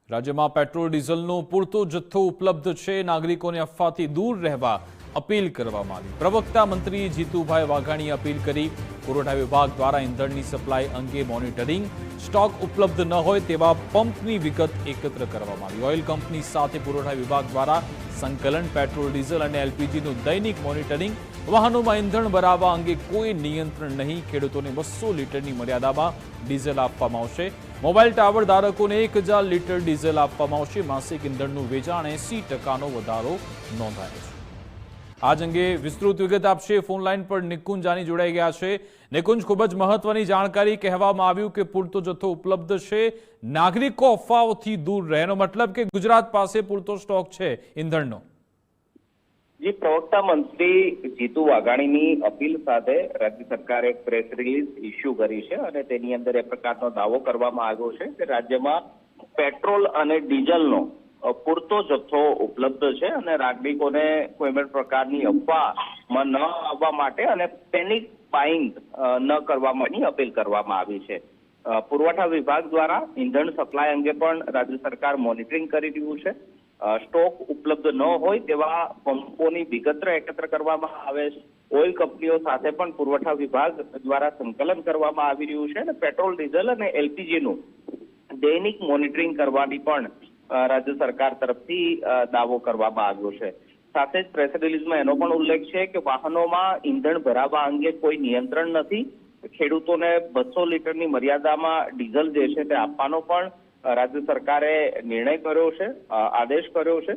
રાજ્યમાં પેટ્રોલ ડીઝલનો પૂરતો જથ્થો ઉપલબ્ધ છે, નાગરિકોને અફવાથી દૂર રહેવા અપીલ કરવામાં આવી। પ્રવક્તા મંત્રી જીતુભાઈ વાઘાણીએ અપીલ કરી। પુરવઠા વિભાગ દ્વારા ઇંધણની સપ્લાય અંગે મોનિટરિંગ, સ્ટોક ઉપલબ્ધ ન હોય તેવા પંપની વિગત એકત્ર કરવામાં આવી। ઓઇલ કંપની સાથે પુરવઠા વિભાગ દ્વારા સંકલન, પેટ્રોલ, ડીઝલ અને એલપીજીનું દૈનિક મોનિટરિંગ, વાહનોમાં ઇંધણ ભરાવવા અંગે કોઈ નિયંત્રણ નહીં। ખેડૂતોને 200 લીટરની મર્યાદામાં ડીઝલ આપવામાં આવશે। મોબાઈલ ટાવર ધારકોને 1000 લીટર ડીઝલ આપવામાં આવશે। માસિક ઇંધણનું વેચાણ 80% વધારો નોંધાયો છે। આજ અંગે વિસ્તૃત વિગત આપશે ફોન લાઈન પર નિકુંજ જાની જોડાઈ ગયા છે। નિકુંજ, ખૂબ જ મહત્વની જાણકારી કહેવામાં આવ્યું કે પૂરતો જથ્થો ઉપલબ્ધ છે, નાગરિકો અફવાઓથી દૂર રહે, એનો મતલબ કે ગુજરાત પાસે પૂરતો સ્ટોક છે ઇંધણનો। જે પ્રવક્તા મંત્રી જીતુ વાઘાણીની અપીલ સાથે રાજ્ય સરકારે એક પ્રેસ રિલીઝ ઇસ્યુ કરી છે અને તેની અંદર એ પ્રકારનો દાવો કરવામાં આવ્યો છે કે રાજ્યમાં પેટ્રોલ અને ડીઝલનો પૂરતો જથ્થો ઉપલબ્ધ છે અને નાગરિકોને કોઈ પણ પ્રકારની અફવામાં ન આવવા માટે અને પેનિક બાઇંગ ન કરવા માટેની અપીલ કરવામાં આવી છે। પુરવઠા વિભાગ દ્વારા ઇંધણ સપ્લાય અંગે પણ રાજ્ય સરકાર મોનિટરિંગ કરી રહ્યું છે। સ્ટોક ઉપલબ્ધ ન હોય તેવા પંપોની વિગત એકત્ર કરવામાં આવે છે। ઓઇલ કંપનીઓ સાથે પણ પુરવઠા વિભાગ દ્વારા સંકલન કરવામાં આવી રહ્યું છે અને પેટ્રોલ, ડીઝલ અને એલપીજીનું દૈનિક મોનિટરિંગ કરવાની પણ રાજ્ય સરકાર તરફથી દાવો કરવામાં આવ્યો છે। સાથે જ પ્રેસ રિલીઝમાં એનો પણ ઉલ્લેખ છે કે વાહનોમાં ઇંધણ ભરાવવા અંગે કોઈ નિયંત્રણ નથી। ખેડૂતોને 200 લીટરની મર્યાદામાં ડીઝલ જે છે તે આપવાનો પણ રાજ્ય સરકારે નિર્ણય કર્યો છે, આદેશ કર્યો છે।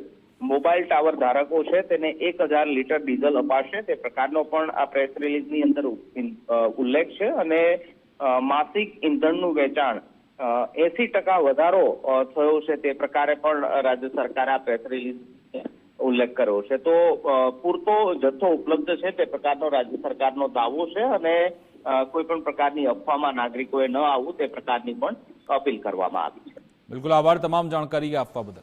મોબાઈલ ટાવર ધારકો છે તેને 1000 લીટર ડીઝલ અપાશે, તે પ્રકારનો પણ આ પ્રેસ રિલીઝની અંદર ઉલ્લેખ છે અને માસિક ઇંધણનું વેચાણ 80% વધારો થયો છે, તે પ્રકારે પણ રાજ્ય સરકારે આ પ્રેસ રિલીઝ ઉલ્લેખ કર્યો છે। તો પૂરતો જથ્થો ઉપલબ્ધ છે તે પ્રકારનો રાજ્ય સરકારનો દાવો છે અને કોઈ પણ પ્રકારની અફવામાં નાગરિકોએ ન આવવું તે પ્રકારની પણ અપીલ કરવામાં આવી છે। બિલકુલ, આભાર તમામ જાણકારી આપવા બદલ।